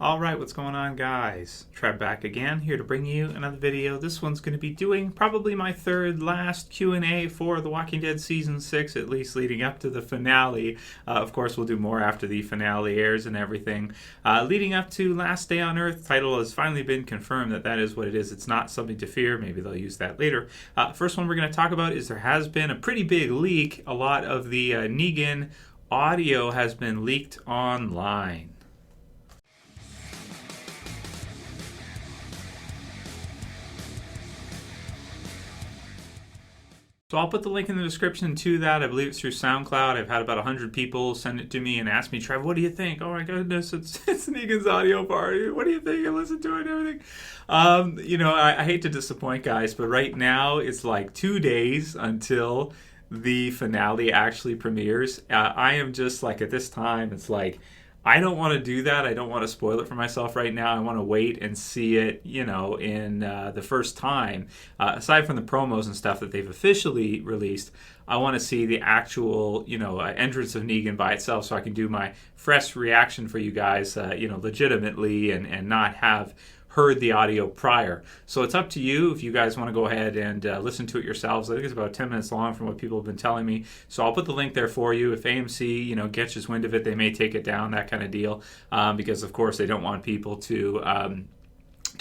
Alright, what's going on, guys? Trev back again, here to bring you another video. This one's going to be doing probably my third last Q&A for The Walking Dead Season 6, at least leading up to the finale. Of course, we'll do more after the finale airs and everything. Leading up to Last Day on Earth, title has finally been confirmed that is what it is. It's not something to fear. Maybe they'll use that later. First one we're going to talk about is there has been a pretty big leak. A lot of the Negan audio has been leaked online. So I'll put the link in the description to that. I believe it's through SoundCloud. I've had about 100 people send it to me and ask me, Trev, what do you think? Oh my goodness, it's Negan's audio party. What do you think? I listened to it and everything. I hate to disappoint, guys, but right now it's like 2 days until the finale actually premieres. I am just like, at this time, it's like, I don't want to do that. I don't want to spoil it for myself right now. I want to wait and see it, in the first time. Aside from the promos and stuff that they've officially released, I want to see the actual, entrance of Negan by itself so I can do my fresh reaction for you guys, legitimately and not have heard the audio prior. So it's up to you if you guys want to go ahead and listen to it yourselves. I think it's about 10 minutes long from what people have been telling me. So I'll put the link there for you. If AMC, gets wind of it, they may take it down, that kind of deal, because of course they don't want people to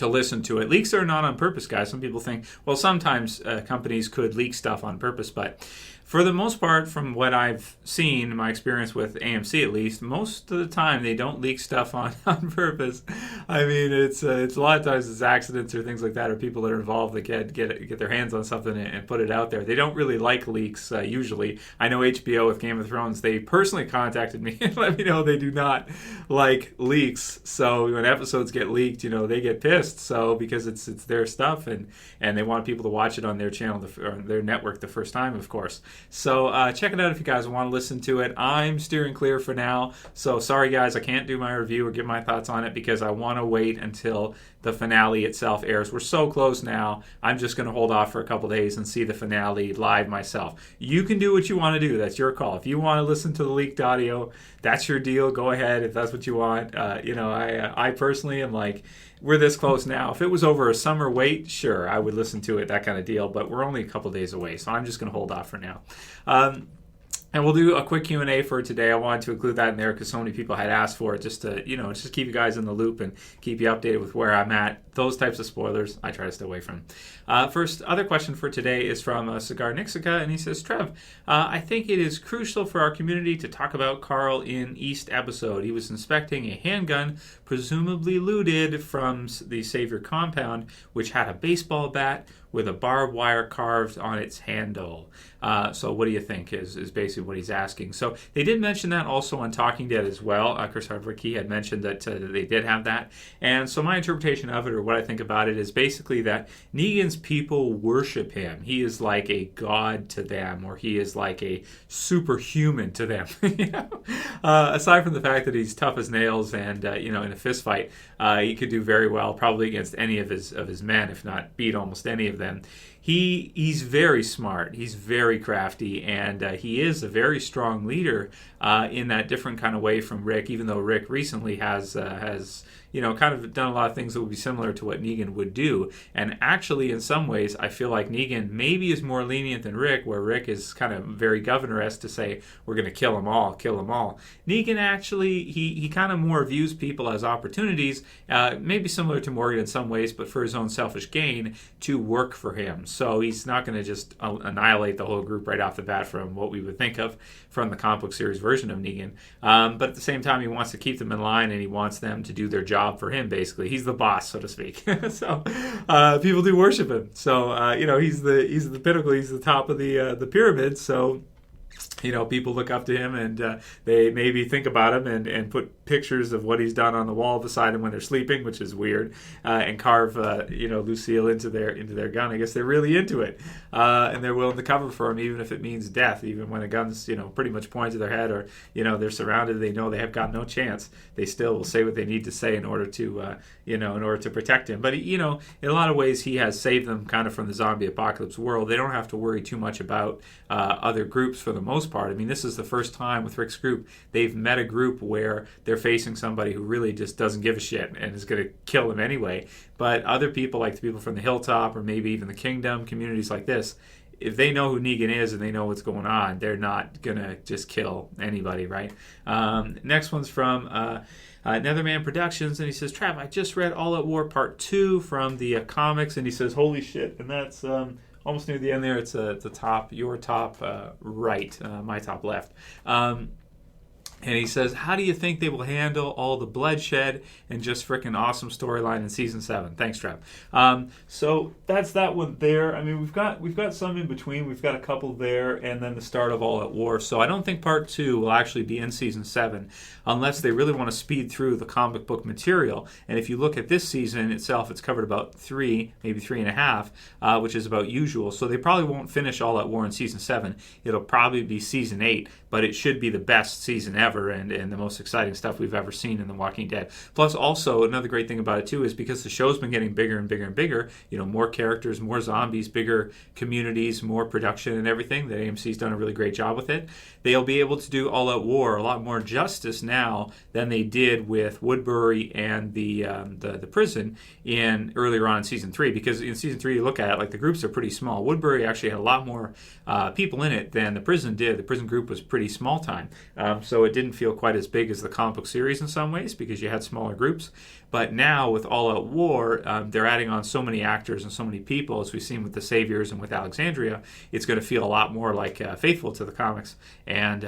listen to it. Leaks are not on purpose, guys. Some people think, well, sometimes companies could leak stuff on purpose, but for the most part, from what I've seen, my experience with AMC at least, most of the time they don't leak stuff on purpose. I mean, it's a lot of times it's accidents or things like that, or people that are involved that get their hands on something and put it out there. They don't really like leaks usually. I know HBO with Game of Thrones, they personally contacted me and let me know they do not like leaks. So when episodes get leaked, they get pissed. So because it's their stuff and they want people to watch it on their channel or their network the first time, of course. So check it out if you guys want to listen to it. I'm steering clear for now. So sorry, guys, I can't do my review or give my thoughts on it because I want to wait until the finale itself airs. We're so close now. I'm just going to hold off for a couple days and see the finale live myself. You can do what you want to do. That's your call. If you want to listen to the leaked audio, that's your deal. Go ahead if that's what you want. I personally am like, we're this close now. If it was over a summer wait, sure, I would listen to it, that kind of deal. But we're only a couple days away, so I'm just going to hold off for now. And we'll do a quick Q&A for today. I wanted to include that in there because so many people had asked for it, just to, just keep you guys in the loop and keep you updated with where I'm at. Those types of spoilers, I try to stay away from. First, other question for today is from Cygarniczka, and he says, Trev, I think it is crucial for our community to talk about Carl in East episode. He was inspecting a handgun, presumably looted from the Savior compound, which had a baseball bat with a barbed wire carved on its handle. So what do you think is basically what he's asking. So they did mention that also on Talking Dead as well. Chris Hardwick had mentioned that they did have that. And so my interpretation of it, or what I think about it, is basically that Negan's people worship him. He is like a god to them, or he is like a superhuman to them. Aside from the fact that he's tough as nails and, in a fist fight, he could do very well probably against any of his men, if not beat almost any of them. He's very smart, he's very crafty, and he is a very strong leader in that different kind of way from Rick, even though Rick recently has kind of done a lot of things that would be similar to what Negan would do. And actually, in some ways, I feel like Negan maybe is more lenient than Rick, where Rick is kind of very governor-esque to say, we're going to kill them all, kill them all. Negan actually, he kind of more views people as opportunities, maybe similar to Morgan in some ways, but for his own selfish gain, to work for him. So he's not going to just annihilate the whole group right off the bat from what we would think of from the comic book series version of Negan. But at the same time, he wants to keep them in line, and he wants them to do their job for him, basically. He's the boss, so to speak. So people do worship him. So he's the pinnacle. He's the top of the pyramid. So people look up to him, and they maybe think about him and put pictures of what he's done on the wall beside him when they're sleeping, which is weird, and carve Lucille into their gun. I guess they're really into it, and they're willing to cover for him, even if it means death. Even when a gun's pretty much pointed to their head, or they're surrounded, they know they have got no chance. They still will say what they need to say in order to protect him. But in a lot of ways, he has saved them kind of from the zombie apocalypse world. They don't have to worry too much about other groups for the most part. I mean, this is the first time with Rick's group they've met a group where they're they're facing somebody who really just doesn't give a shit and is going to kill them anyway. But other people, like the people from the Hilltop or maybe even the Kingdom, communities like this, if they know who Negan is and they know what's going on, they're not going to just kill anybody, right? Next one's from NATEHERMAN Productions, and he says, Trev, I just read All Out War Part 2 from the comics, and he says, holy shit, and that's almost near the end there. It's the top, your top right, my top left. And he says, how do you think they will handle all the bloodshed and just freaking awesome storyline in season 7? Thanks, Trev. So that's that one there. I mean, we've got some in between. We've got a couple there, and then the start of All Out War. So I don't think part 2 will actually be in season 7 unless they really want to speed through the comic book material. And if you look at this season itself, it's covered about 3, maybe 3.5, which is about usual. So they probably won't finish All Out War in season 7. It'll probably be season 8, but it should be the best season ever and the most exciting stuff we've ever seen in The Walking Dead. Plus, also, another great thing about it, too, is because the show's been getting bigger and bigger and bigger, more characters, more zombies, bigger communities, more production and everything. The AMC's done a really great job with it. They'll be able to do All Out War a lot more justice now than they did with Woodbury and the prison earlier on in season 3, because in season 3, you look at it, like, the groups are pretty small. Woodbury actually had a lot more people in it than the prison did. The prison group was pretty small time, so it didn't feel quite as big as the comic book series in some ways because you had smaller groups. But now with All Out War, they're adding on so many actors and so many people, as we've seen with the Saviors and with Alexandria. It's going to feel a lot more like faithful to the comics and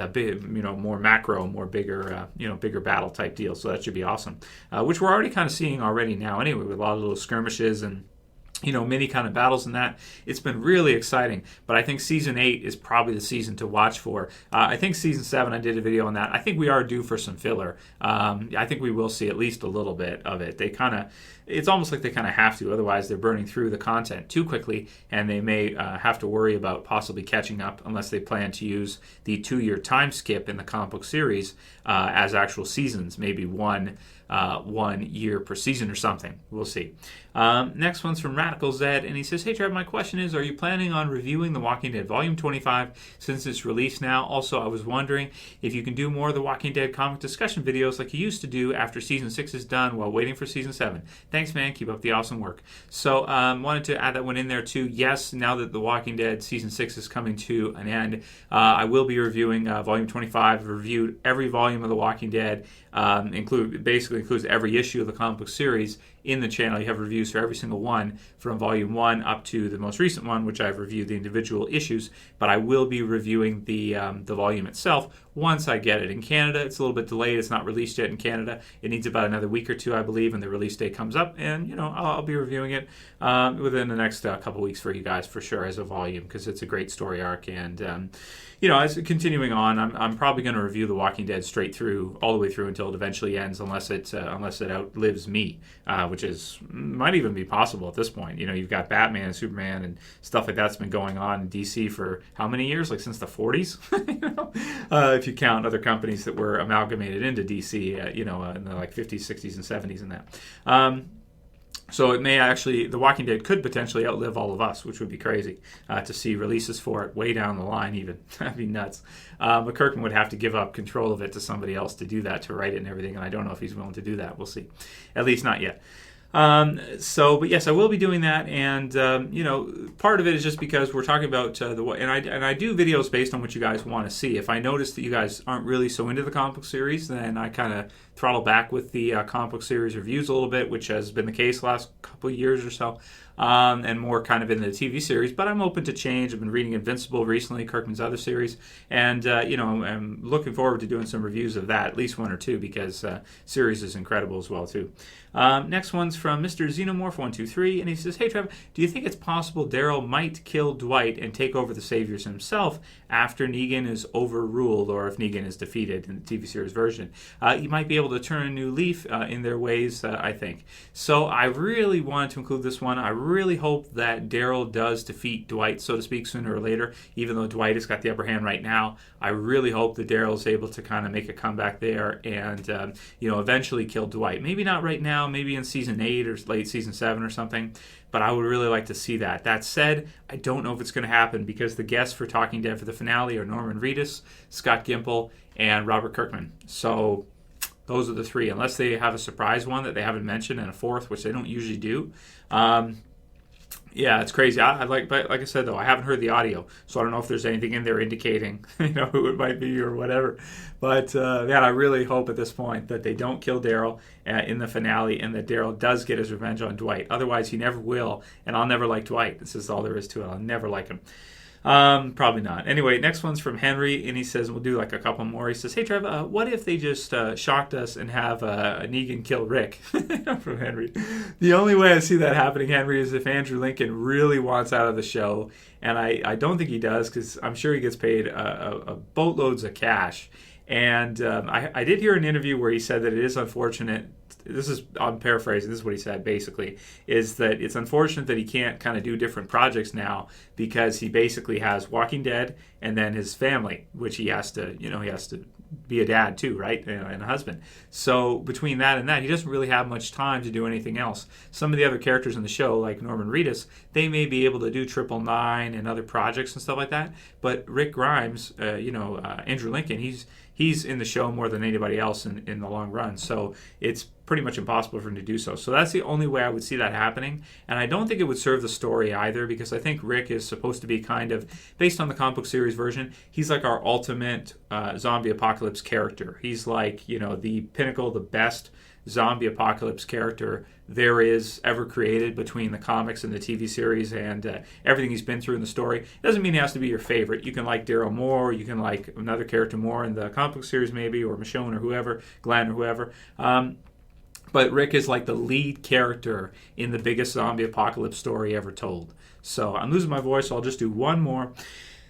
more macro, more bigger, bigger battle type deal. So that should be awesome, which we're already kind of seeing already now anyway, with a lot of little skirmishes and many kind of battles in that. It's been really exciting, but I think season 8 is probably the season to watch for. I think season 7, I did a video on that. I think we are due for some filler. I think we will see at least a little bit of it. It's almost like they kind of have to, otherwise they're burning through the content too quickly, and they may have to worry about possibly catching up unless they plan to use the 2-year time skip in the comic book series as actual seasons, maybe one year per season or something. We'll see. Next one's from Radical Zed, and he says, hey Trev, my question is, are you planning on reviewing The Walking Dead Volume 25 since it's released now? Also, I was wondering if you can do more of the Walking Dead comic discussion videos like you used to do after season 6 is done while waiting for season 7. Thanks, man. Keep up the awesome work. So, wanted to add that one in there too. Yes, now that The Walking Dead season 6 is coming to an end, I will be reviewing Volume 25. I've reviewed every volume of The Walking Dead, includes every issue of the comic book series. In the channel, you have reviews for every single one from Volume 1 up to the most recent one, which I've reviewed the individual issues, but I will be reviewing the volume itself once I get it. In Canada, it's a little bit delayed. It's not released yet in Canada. It needs about another week or two, I believe, and the release date comes up, and, I'll be reviewing it within the next couple weeks for you guys, for sure, as a volume, because it's a great story arc, and, as continuing on, I'm probably going to review The Walking Dead straight through, all the way through until it eventually ends, unless it outlives me, which might even be possible at this point. You've got Batman and Superman and stuff like that's been going on in DC for how many years? Like since the 40s, if you count other companies that were amalgamated into DC, in the 50s, 60s, and 70s and that. So it may actually, The Walking Dead could potentially outlive all of us, which would be crazy to see releases for it way down the line even. That'd be nuts. But Kirkman would have to give up control of it to somebody else to do that, to write it and everything, and I don't know if he's willing to do that. We'll see. At least not yet. But yes, I will be doing that, and part of it is just because we're talking about and I do videos based on what you guys want to see. If I notice that you guys aren't really so into the comic book series, then I kind of throttle back with the comic book series reviews a little bit, which has been the case the last couple of years or so. And more kind of in the TV series, but I'm open to change. I've been reading Invincible recently, Kirkman's other series, and I'm looking forward to doing some reviews of that, at least one or two, because series is incredible as well too. Next one's from Mr. Xenomorph123, and he says, hey Trev, do you think it's possible Daryl might kill Dwight and take over the Saviors himself after Negan is overruled, or if Negan is defeated in the TV series version? He might be able to turn a new leaf in their ways, I think. So I really wanted to include this one. I really hope that Daryl does defeat Dwight, so to speak, sooner or later, even though Dwight has got the upper hand right now. I really hope that Daryl is able to kind of make a comeback there and, eventually kill Dwight. Maybe not right now, maybe in season 8 or late season 7 or something, but I would really like to see that. That said, I don't know if it's going to happen because the guests for Talking Dead for the finale are Norman Reedus, Scott Gimple, and Robert Kirkman. So Those are the three, unless they have a surprise one that they haven't mentioned and a fourth, which they don't usually do. Yeah, it's crazy. But like I said though, I haven't heard the audio, so I don't know if there's anything in there indicating, who it might be or whatever. But man, I really hope at this point that they don't kill Daryl in the finale, and that Daryl does get his revenge on Dwight. Otherwise, he never will, and I'll never like Dwight. This is all there is to it. I'll never like him. Probably not. Anyway, next one's from Henry, and he says, we'll do like a couple more. He says, hey Trev, what if they just shocked us and have Negan kill Rick? From Henry. The only way I see that happening, Henry, is if Andrew Lincoln really wants out of the show, and I don't think he does, because I'm sure he gets paid a boatloads of cash. And I did hear an interview where he said that it is unfortunate. I'm paraphrasing, this is what he said basically, is that it's unfortunate that he can't kind of do different projects now, because he basically has Walking Dead and then his family, which he has to be a dad too, right? And a husband. So between that and that, he doesn't really have much time to do anything else. Some of the other characters in the show, like Norman Reedus, they may be able to do 999 and other projects and stuff like that. But Rick Grimes, Andrew Lincoln, he's in the show more than anybody else in the long run. So it's pretty much impossible for him to do so. So that's the only way I would see that happening. And I don't think it would serve the story either, because I think Rick is supposed to be kind of, based on the comic book series version, he's like our ultimate zombie apocalypse character. He's like, the pinnacle, the best zombie apocalypse character there is ever created between the comics and the TV series and everything he's been through in the story. It doesn't mean he has to be your favorite. You can like Daryl more, you can like another character more in the comic book series maybe, or Michonne or whoever, Glenn or whoever. But Rick is like the lead character in the biggest zombie apocalypse story ever told. So I'm losing my voice, so I'll just do one more.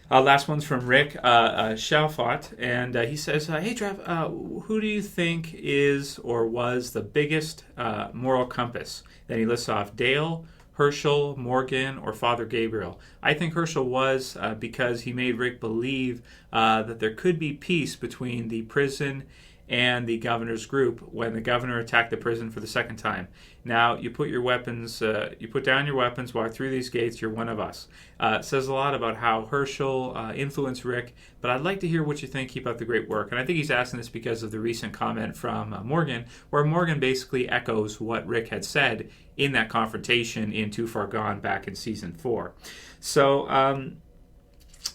Last one's from Rick Shalfot, and he says, hey Trev, who do you think is or was the biggest moral compass? Then he lists off Dale, Herschel, Morgan, or Father Gabriel. I think Herschel was, because he made Rick believe that there could be peace between the prison and the governor's group when the governor attacked the prison for the second time. Now, you put your weapons, you put down your weapons, walk through these gates, you're one of us. It says a lot about how Herschel influenced Rick, but I'd like to hear what you think. Keep up the great work. And I think he's asking this because of the recent comment from Morgan, where Morgan basically echoes what Rick had said in that confrontation in Too Far Gone back in season 4. So,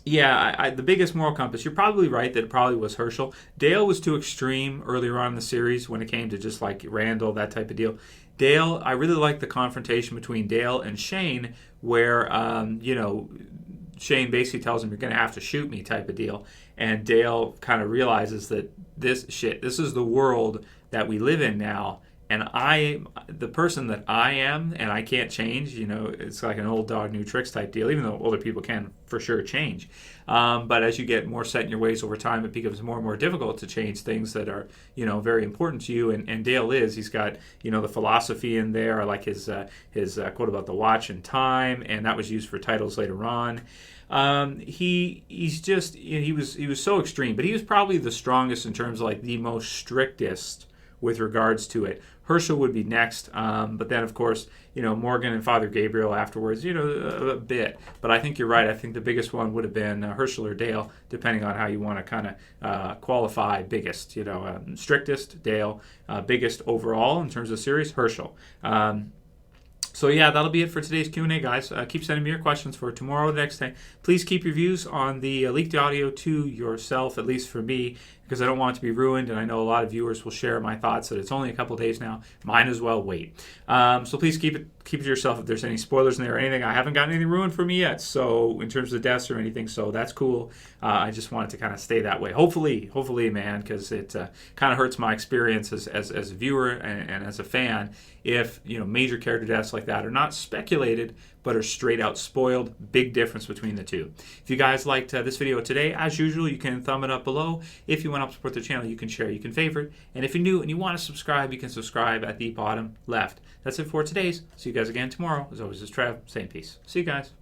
yeah, the biggest moral compass, you're probably right that it probably was Herschel. Dale was too extreme earlier on in the series when it came to just like Randall, that type of deal. Dale, I really like the confrontation between Dale and Shane where, Shane basically tells him, you're going to have to shoot me type of deal. And Dale kind of realizes that this is the world that we live in now. And the person that I am, and I can't change, it's like an old dog, new tricks type deal, even though older people can for sure change. But as you get more set in your ways over time, it becomes more and more difficult to change things that are, very important to you. And Dale he's got, the philosophy in there. I like his quote about the watch and time, and that was used for titles later on. He's just, he was so extreme, but he was probably the strongest in terms of like the most strictest with regards to it. Herschel would be next, but then of course, Morgan and Father Gabriel afterwards, a bit. But I think you're right. I think the biggest one would have been Herschel or Dale, depending on how you want to kind of qualify biggest. Strictest, Dale. Biggest overall in terms of series, Herschel. So yeah, that'll be it for today's Q&A, guys. Keep sending me your questions for tomorrow or the next day. Please keep your views on the leaked audio to yourself, at least for me, because I don't want it to be ruined, and I know a lot of viewers will share my thoughts that it's only a couple days now. Mine as well wait. So please keep it to yourself if there's any spoilers in there or anything. I haven't gotten anything ruined for me yet, so in terms of deaths or anything, so that's cool. I just want it to kind of stay that way. Hopefully, man, because it kind of hurts my experience as a viewer and as a fan if major character deaths like that are not speculated but are straight out spoiled. Big difference between the two. If you guys liked this video today, as usual, you can thumb it up below. If you want to help support the channel, you can share, you can favorite. And if you're new and you want to subscribe, you can subscribe at the bottom left. That's it for today's. See you guys again tomorrow. As always, it's Trev, saying peace. See you guys.